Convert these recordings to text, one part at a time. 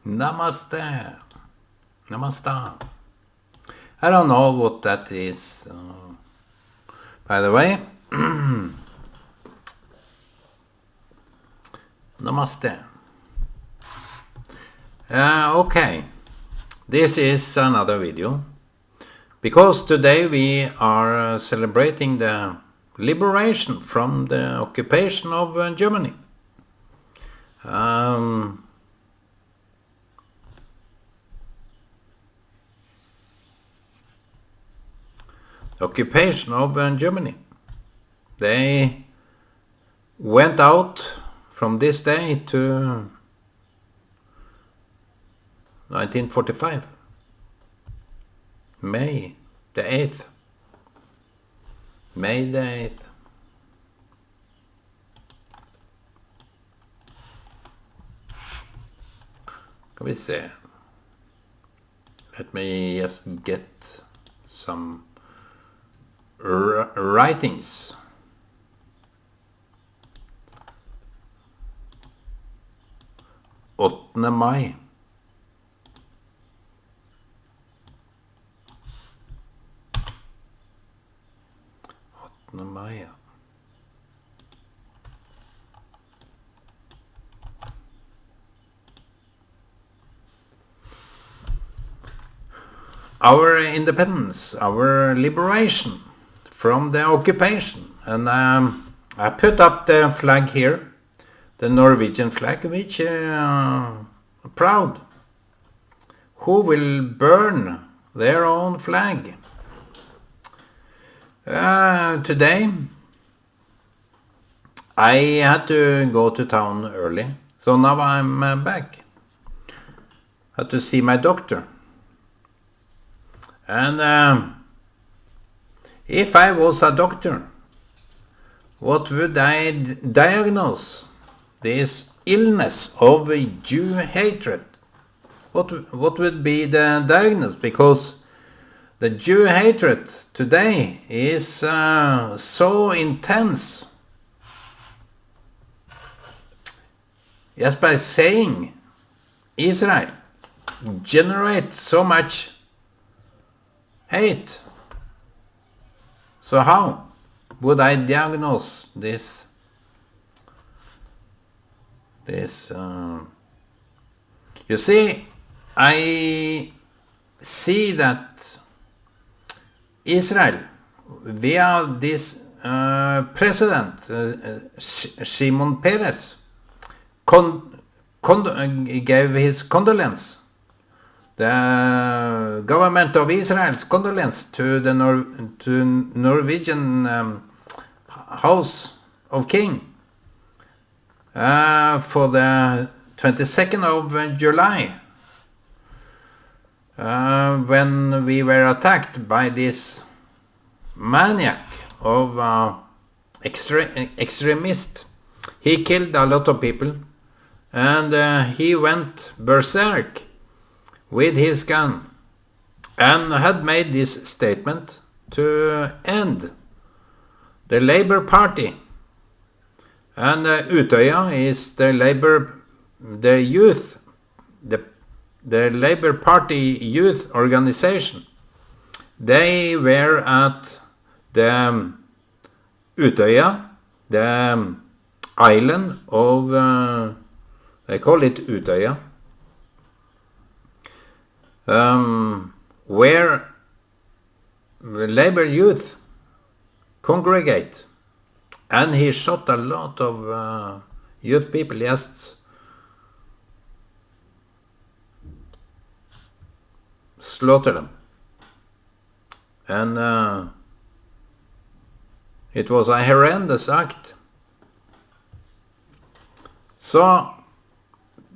Namaste. Namaste. I don't know what that is. By the way, Namaste. Okay, this is another video because today we are celebrating the liberation from the occupation of Germany. Occupation of Germany. They went out from this day to 1945, May the 8th. May the 8th. Can we see? Let me just get some writings. Åttende Mai. Maya. Our independence, our liberation from the occupation. And I put up the flag here, the Norwegian flag, which proud. Who will burn their own flag? Today I had to go to town early, so now I'm back. Had to see my doctor. And if I was a doctor, what would I diagnose? This illness of Jew hatred. What would be the diagnosis? Because the Jew hatred today is so intense. Just by saying Israel generates so much hate. So how would I diagnose this? You see, I see that Israel, via this president, Shimon Peres, gave his condolence, the government of Israel's condolence to the Norwegian House of King for the 22nd of July. When we were attacked by this maniac of extremist. He killed a lot of people and he went berserk with his gun and had made this statement to end the Labour Party. And Utøya is the Labour Party youth organization. They were at the Utøya, the island of, they call it Utøya, where Labour youth congregate. And he shot a lot of youth people, just slaughter them. And it was a horrendous act. So,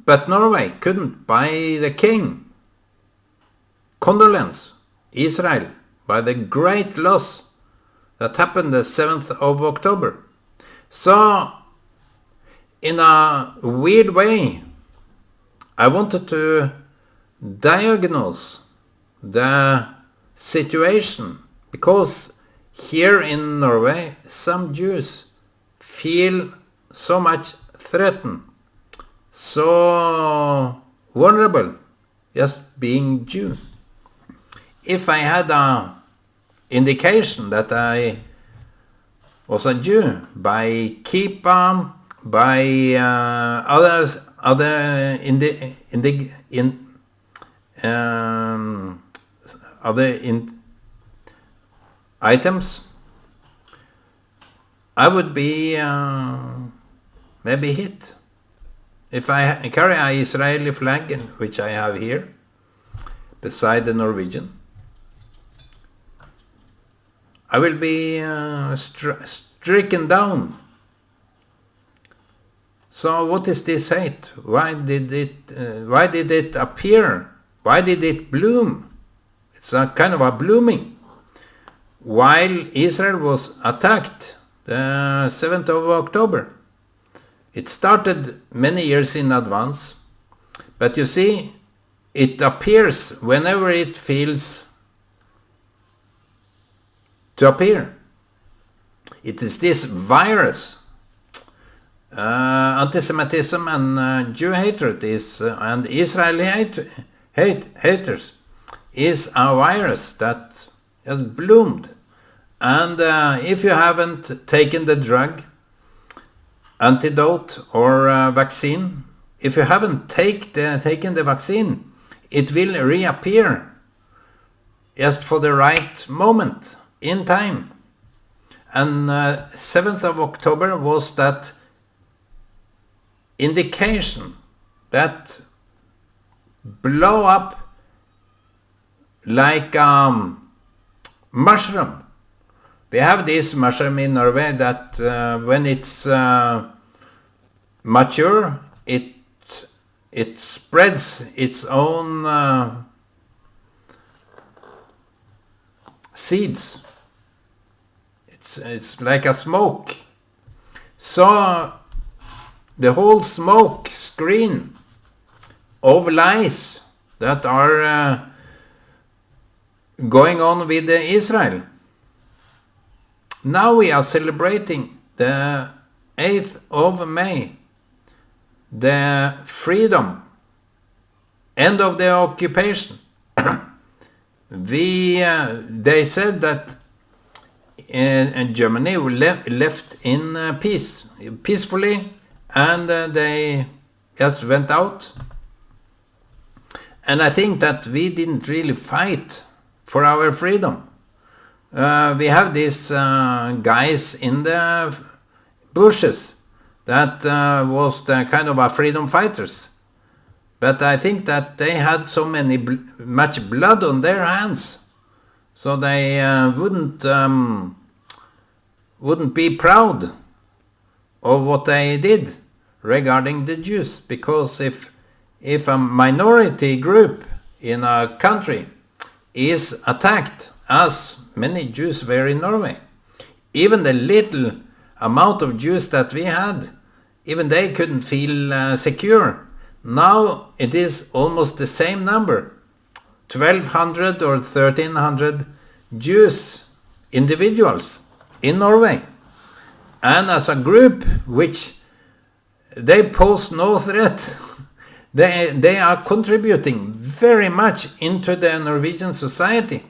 but Norway couldn't, by the king, condolence Israel by the great loss that happened the 7th of October. So, in a weird way, I wanted to diagnose the situation, because here in Norway some Jews feel so much threatened. So vulnerable, just being Jew. If I had an indication that I was a Jew by kippah, by other items, I would be maybe hit. If I carry an Israeli flag, which I have here, beside the Norwegian, I will be stricken down. So what is this hate? Why did it appear? Why did it bloom? It's a kind of a blooming. While Israel was attacked the 7th of October. It started many years in advance, but you see, it appears whenever it feels to appear. It is this virus. Anti-Semitism and Jew hatred and Israeli haters is a virus that has bloomed. And if you haven't taken the drug, antidote or vaccine, if you haven't taken the vaccine, it will reappear just for the right moment in time. And 7th of October was that indication, that blow up like mushroom. We have this mushroom in Norway that when it's mature, it spreads its own seeds. It's like a smoke. So the whole smoke screen of lies that are going on with Israel. Now we are celebrating the 8th of May, the freedom, end of the occupation. They said that Germany left in peacefully, and they just went out. And I think that we didn't really fight for our freedom. We have these guys in the bushes that was the kind of a freedom fighters. But I think that they had so much blood on their hands, so they wouldn't be proud of what they did regarding the Jews. Because if a minority group in a country is attacked, as many Jews were in Norway, even the little amount of Jews that we had, even they couldn't feel secure. Now it is almost the same number, 1,200 or 1,300 Jews, individuals in Norway. And as a group which they pose no threat, they are contributing very much into the Norwegian society.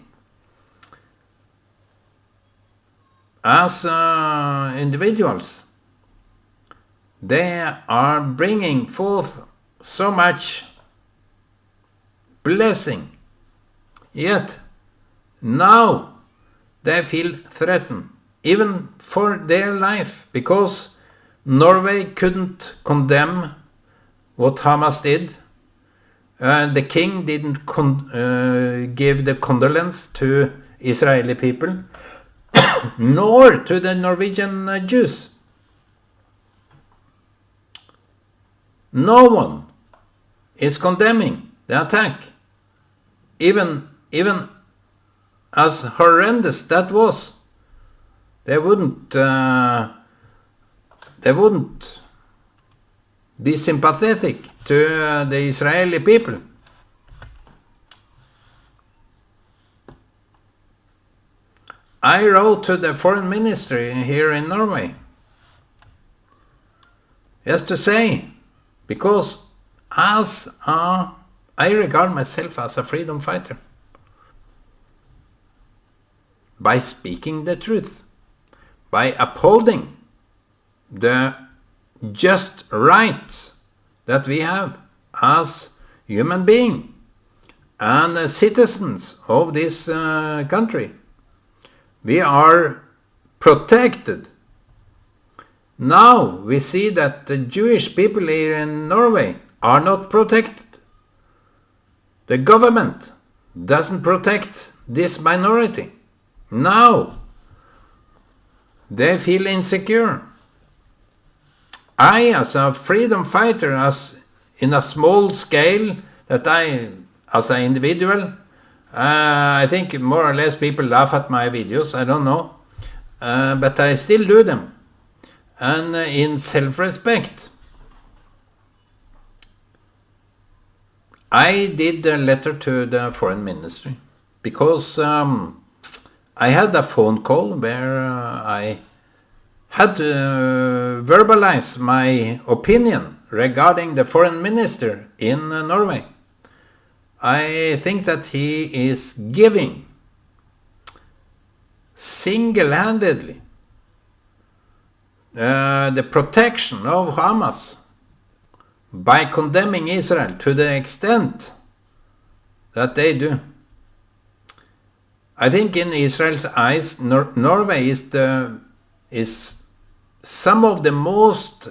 As individuals, they are bringing forth so much blessing, yet now they feel threatened, even for their life, because Norway couldn't condemn what Hamas did. The king didn't give the condolence to Israeli people, nor to the Norwegian Jews. No one is condemning the attack, even as horrendous that was. They wouldn't be sympathetic to the Israeli people. I wrote to the foreign ministry here in Norway, just to say, because as a I regard myself as a freedom fighter by speaking the truth, by upholding the just rights that we have as human beings and citizens of this country. We are protected. Now we see that the Jewish people here in Norway are not protected. The government doesn't protect this minority. Now they feel insecure. I, as a freedom fighter, as in a small scale, that I, as an individual, I think more or less people laugh at my videos, I don't know, but I still do them, and in self-respect. I did a letter to the foreign ministry because I had a phone call where I had to verbalize my opinion regarding the foreign minister in Norway. I think that he is giving single-handedly the protection of Hamas by condemning Israel to the extent that they do. I think in Israel's eyes, Norway is some of the most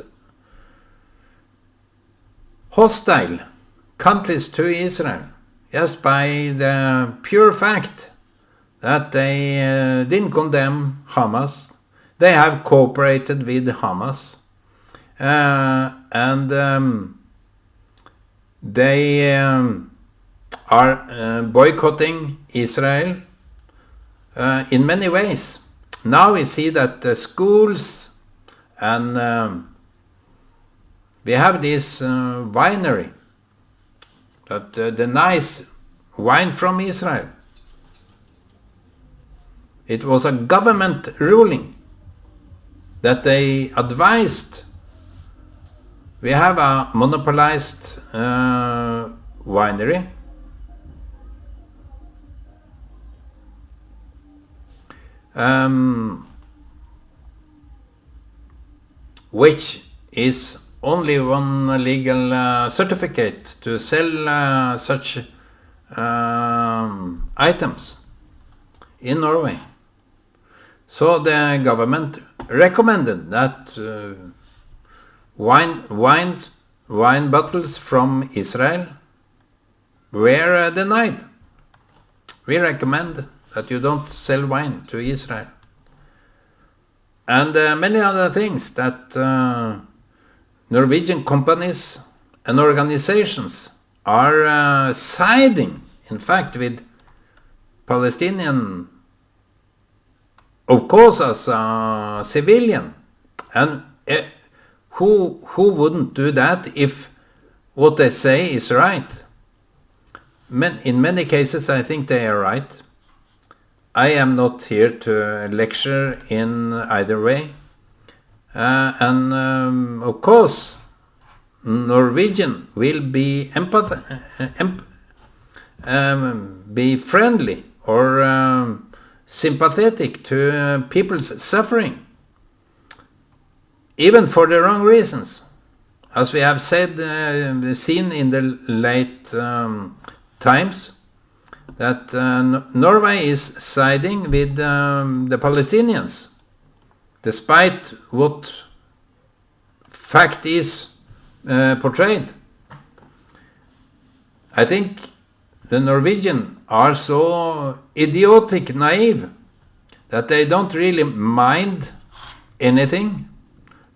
hostile countries to Israel, just by the pure fact that they didn't condemn Hamas. They have cooperated with Hamas, and they are boycotting Israel in many ways. Now we see that the schools and we have this winery that the nice wine from Israel. It was a government ruling that they advised. We have a monopolized winery which is only one legal certificate to sell such items in Norway. So the government recommended that wine bottles from Israel were denied. We recommend that you don't sell wine to Israel. And many other things that Norwegian companies and organizations are siding, in fact, with Palestinian, of course, as a civilian. And who wouldn't do that if what they say is right? In many cases, I think they are right. I am not here to lecture in either way. And of course, Norwegian will be be friendly or sympathetic to people's suffering, even for the wrong reasons, as we have said, seen in the late times, that Norway is siding with the Palestinians, despite what fact is portrayed. I think the Norwegian are so idiotic naive that they don't really mind anything,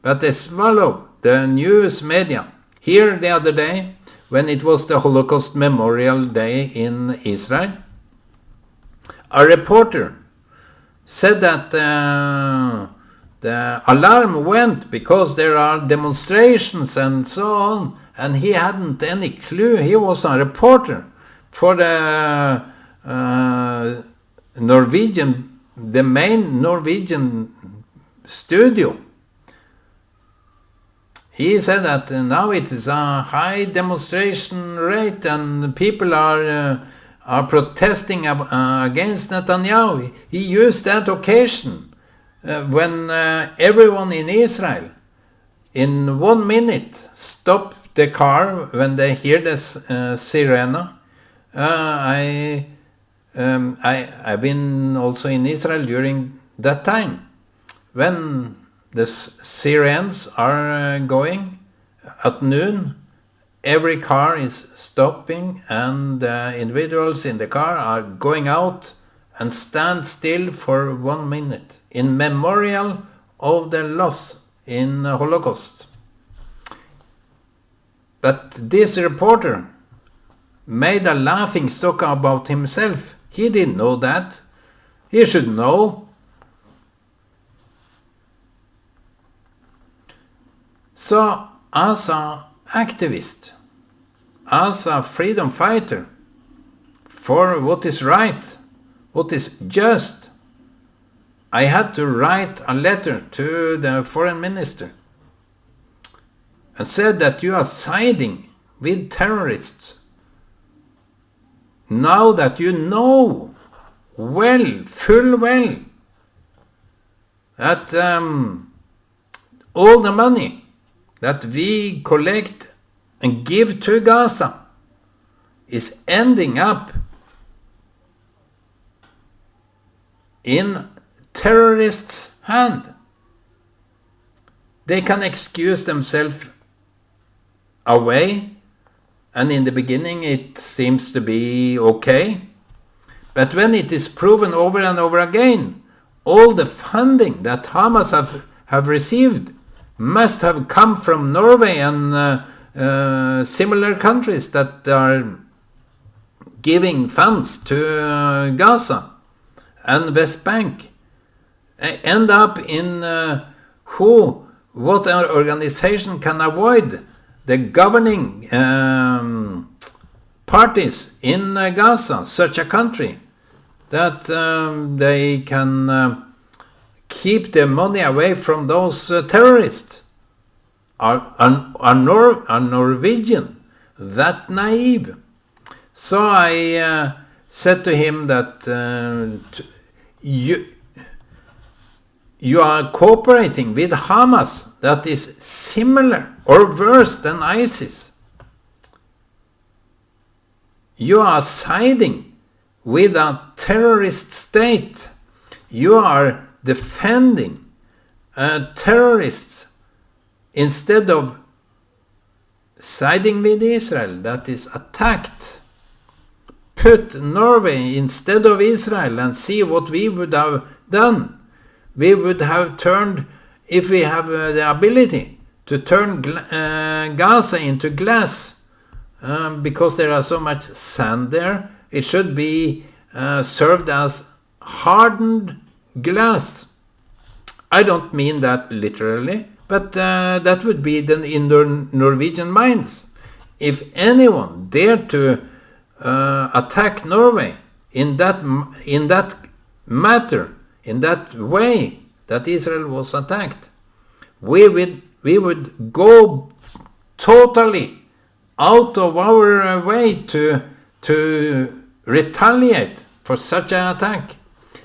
but they swallow the news media. Here the other day, when it was the Holocaust Memorial Day in Israel, a reporter said that the alarm went because there are demonstrations and so on, and he hadn't any clue. He was a reporter for the main Norwegian studio. he said that now it is a high demonstration rate and people are protesting against Netanyahu. He used that occasion when everyone in Israel in 1 minute stop the car when they hear the sirena. I've been also in Israel during that time. When the sirens are going at noon, every car is stopping and individuals in the car are going out and stand still for 1 minute in memorial of the loss in the Holocaust. But this reporter made a laughing stock about himself. He didn't know that. He should know. So, as an activist, as a freedom fighter for what is right, what is just, I had to write a letter to the foreign minister and said that you are siding with terrorists. Now that you know full well, that all the money that we collect and give to Gaza is ending up in terrorists' hand. They can excuse themselves away, and in the beginning it seems to be okay. But when it is proven over and over again, all the funding that Hamas have received must have come from Norway and similar countries that are giving funds to Gaza and West Bank, end up in what organization can avoid the governing parties in Gaza, such a country, that they can keep the money away from those terrorists. Are Norwegian that naive? So I said to him that you are cooperating with Hamas that is similar or worse than ISIS. You are siding with a terrorist state. You are defending terrorists instead of siding with Israel that is attacked. Put Norway instead of Israel and see what we would have done. We would have turned, if we have the ability to turn Gaza into glass, because there are so much sand there, it should be served as hardened glass. I don't mean that literally, but that would be in the Norwegian minds. If anyone dared to attack Norway in that matter, in that way that Israel was attacked, we would go totally out of our way to retaliate for such an attack.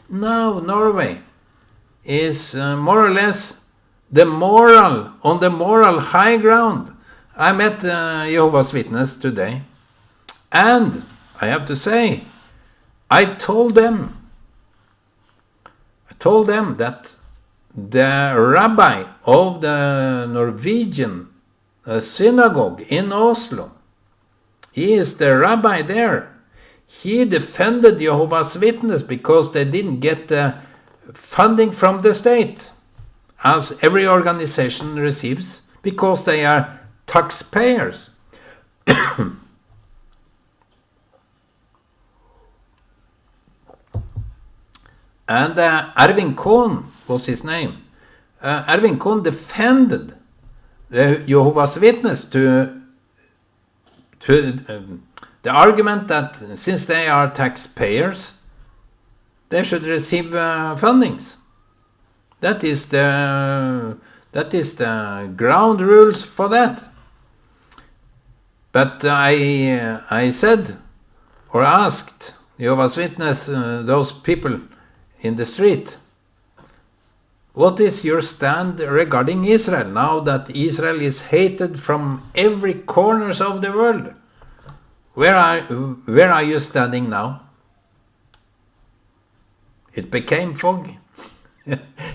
Now Norway is more or less on the moral high ground. I met Jehovah's Witness today, and I have to say, I told them that the rabbi of the Norwegian synagogue in Oslo, he is the rabbi there. He defended Jehovah's Witness because they didn't get the funding from the state, as every organization receives, because they are taxpayers. And Ervin Kohn was his name. Ervin Kohn defended the Jehovah's Witness to the argument that since they are taxpayers, they should receive fundings. That is the That is the ground rules for that. But I said or asked Jehovah's Witness, those people in the street, what is your stand regarding Israel now that Israel is hated from every corners of the world? Where are you standing now? It became foggy.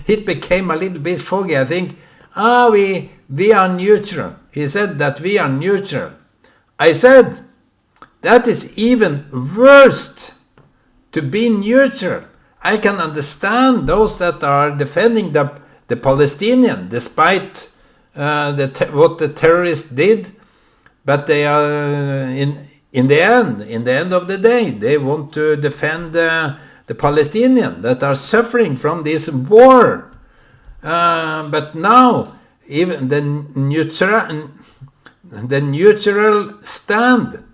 It became a little bit foggy. I think, we are neutral. He said that we are neutral. I said, that is even worse, to be neutral. I can understand those that are defending the Palestinian, despite what the terrorists did, but they are in the end of the day, they want to defend the Palestinians that are suffering from this war. But now, even the neutral stand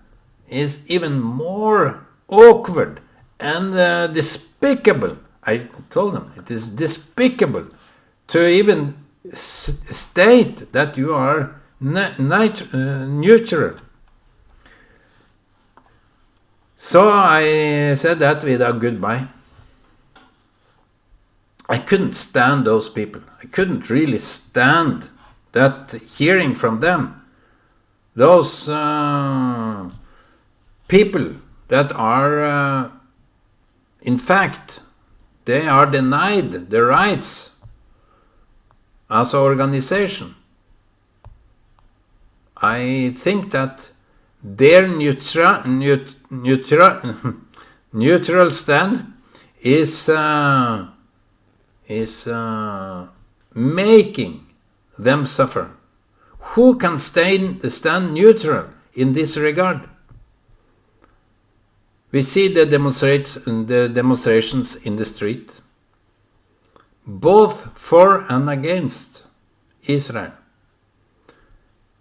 is even more awkward and despicable. I told them it is despicable to even state that you are neutral. So I said that with a goodbye. I couldn't stand those people. I couldn't really stand that, hearing from them. Those people that are, in fact, they are denied the rights as an organization. I think that their neutral stand is making them suffer. Who can stand neutral in this regard? We see the demonstrations in the street, both for and against Israel.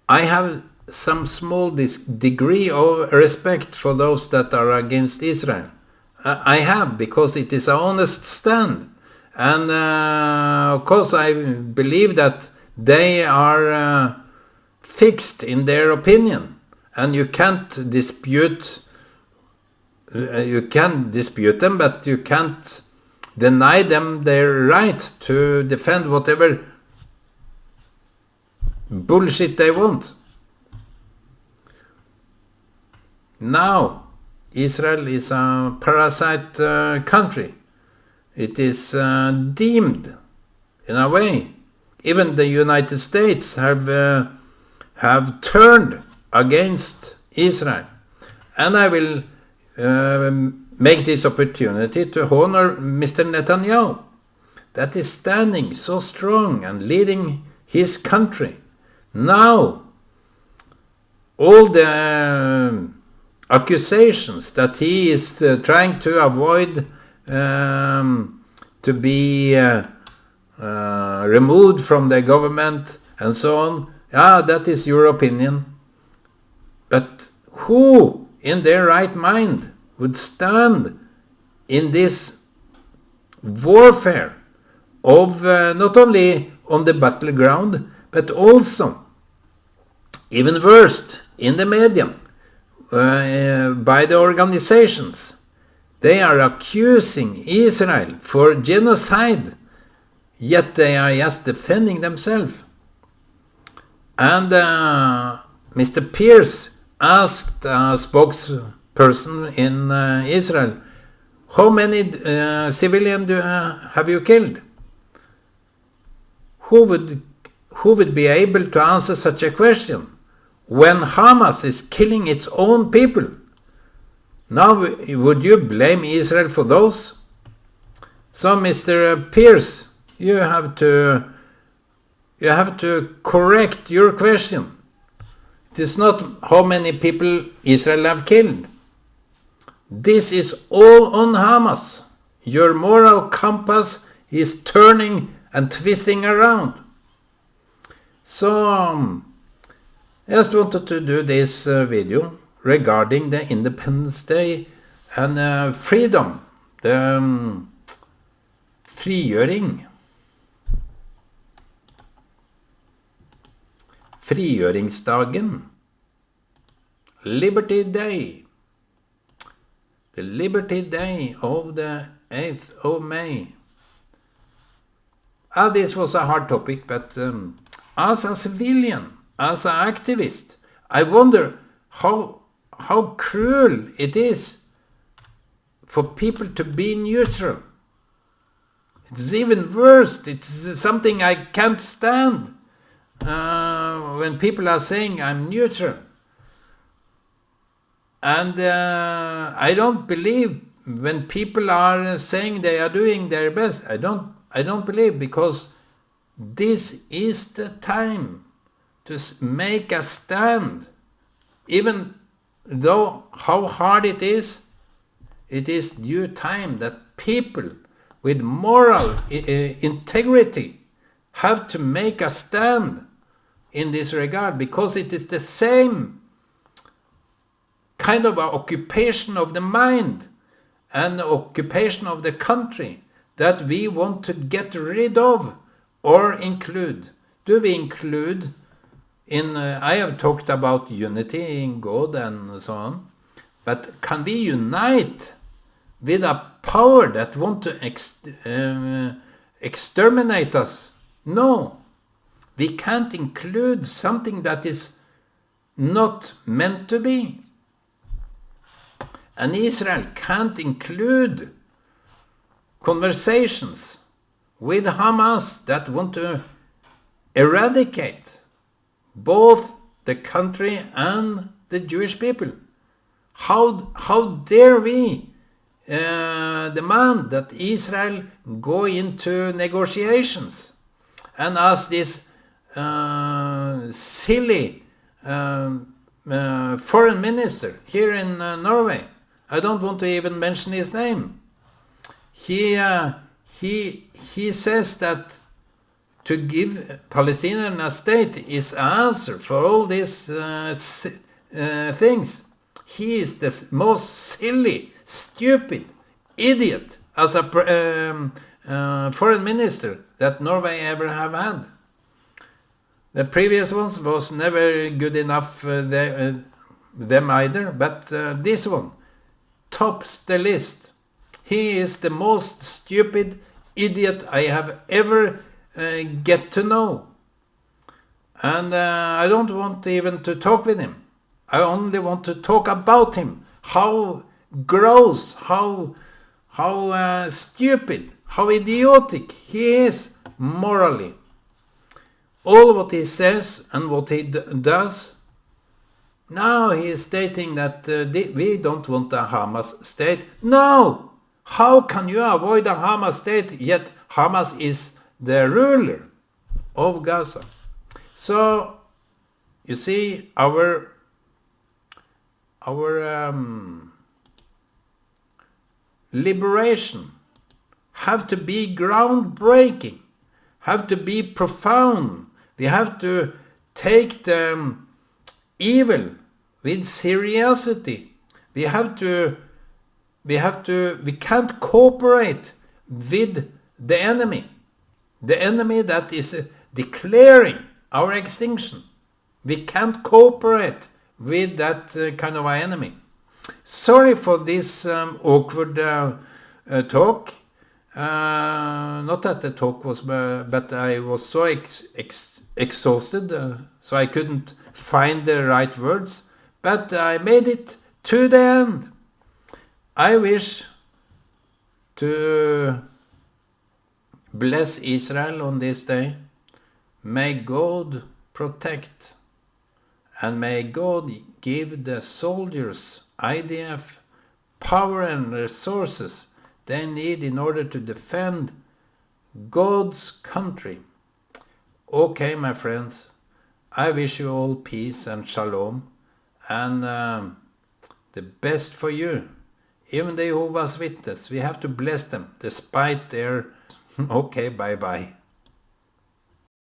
I have some small degree of respect for those that are against Israel. I have, because it is an honest stand. And of course I believe that they are fixed in their opinion, and you can't dispute them, but you can't deny them their right to defend whatever bullshit they want. Now, Israel is a parasite country. It is deemed, in a way. Even the United States have turned against Israel. And I will make this opportunity to honor Mr. Netanyahu, that is standing so strong and leading his country. Now, all the accusations that he is trying to avoid to be removed from the government and so on, that is your opinion. But who in their right mind would stand in this warfare of not only on the battleground, but also, even worse, in the media, by the organizations? They are accusing Israel for genocide, yet they are just defending themselves. And Mr. Pierce asked a spokesperson in Israel, how many civilians have you killed? Who would be able to answer such a question when Hamas is killing its own people? Now, would you blame Israel for those? So, Mr. Pierce, you have to correct your question. It is not how many people Israel have killed. This is all on Hamas. Your moral compass is turning and twisting around. So, I just wanted to do this video regarding the Independence Day and freedom, the frigjøring. frigjøringsdagen. Liberty Day. The Liberty Day of the 8th of May. This was a hard topic, but as a civilian, as an activist, I wonder how cruel it is for people to be neutral. It's even worse. It's something I can't stand when people are saying I'm neutral. And I don't believe when people are saying they are doing their best. I don't believe, because this is the time to make a stand. Even though how hard it is due time that people with moral integrity have to make a stand in this regard, because it is the same kind of occupation of the mind and occupation of the country that we want to get rid of or include. Do we include in, I have talked about unity in God and so on, but can we unite with a power that want to exterminate us? No. We can't include something that is not meant to be. And Israel can't include conversations with Hamas that want to eradicate both the country and the Jewish people. How dare we demand that Israel go into negotiations and ask this silly foreign minister here in Norway? I don't want to even mention his name. He says that to give Palestinians a state is an answer for all these things. He is the most silly, stupid idiot as a foreign minister that Norway ever have had. The previous ones was never good enough them either, but this one tops the list. He is the most stupid idiot I have ever get to know. And I don't want even to talk with him. I only want to talk about him. How gross, how stupid, how idiotic he is morally. All what he says and what he does. Now he is stating that we don't want a Hamas state. No! How can you avoid a Hamas state, yet Hamas is the ruler of Gaza? So, you see, our liberation have to be groundbreaking, have to be profound. We have to take the evil with seriously. We can't cooperate with the enemy that is declaring our extinction. We can't cooperate with that kind of enemy. Sorry for this awkward talk. Not that the talk was, but I was so exhausted, so I couldn't find the right words. But I made it to the end. I wish to bless Israel on this day. May God protect, and may God give the soldiers, IDF, power and resources they need in order to defend God's country. Okay, my friends, I wish you all peace and shalom, and the best for you. Even the Jehovah's Witnesses, we have to bless them despite their... Okay, bye-bye.